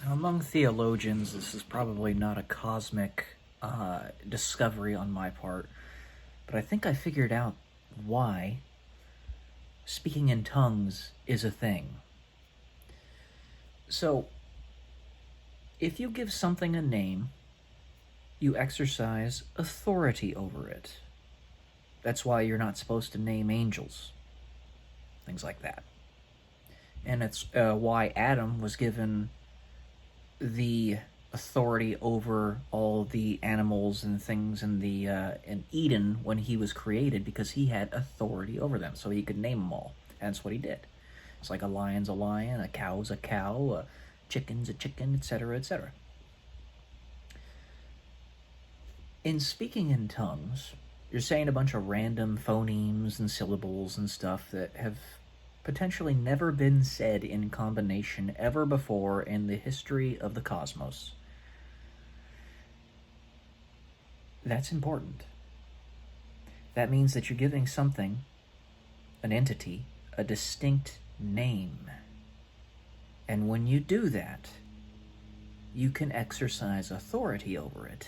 Among theologians, this is probably not a cosmic discovery on my part, but I think I figured out why speaking in tongues is a thing. So, if you give something a name, you exercise authority over it. That's why you're not supposed to name angels, things like that. And it's why Adam was given the authority over all the animals and things in Eden when he was created, because he had authority over them, so he could name them all. And that's what he did. It's like a lion's a lion, a cow's a cow, a chicken's a chicken, etc., etc. In speaking in tongues, you're saying a bunch of random phonemes and syllables and stuff that have potentially never been said in combination ever before in the history of the cosmos. That's important. That means that you're giving something, an entity, a distinct name. And when you do that, you can exercise authority over it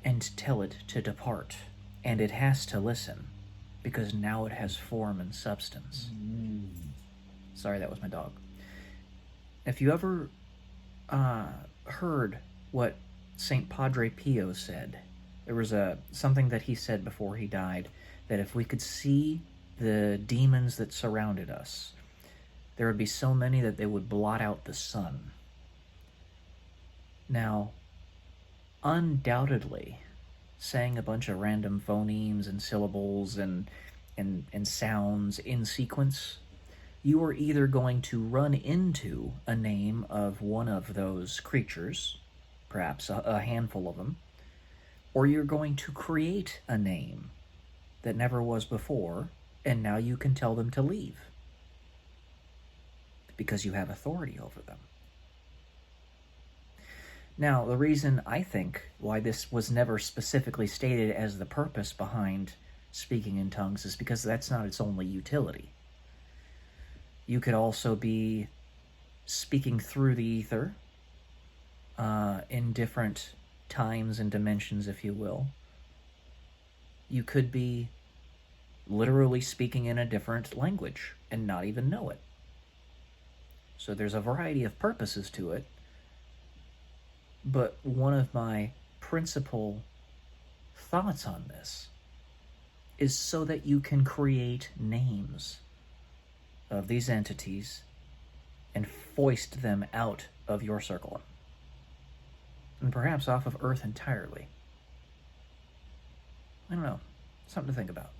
and tell it to depart. And it has to listen, because now it has form and substance. Sorry, that was my dog. If you ever heard what St. Padre Pio said, there was something that he said before he died, that if we could see the demons that surrounded us, there would be so many that they would blot out the sun. Now, undoubtedly, saying a bunch of random phonemes and syllables and sounds in sequence, you are either going to run into a name of one of those creatures, perhaps a handful of them, or you're going to create a name that never was before, and now you can tell them to leave because you have authority over them. Now, the reason I think why this was never specifically stated as the purpose behind speaking in tongues is because that's not its only utility. You could also be speaking through the ether in different times and dimensions, if you will. You could be literally speaking in a different language and not even know it. So there's a variety of purposes to it. But one of my principal thoughts on this is so that you can create names of these entities and foist them out of your circle, and perhaps off of Earth entirely. I don't know. Something to think about.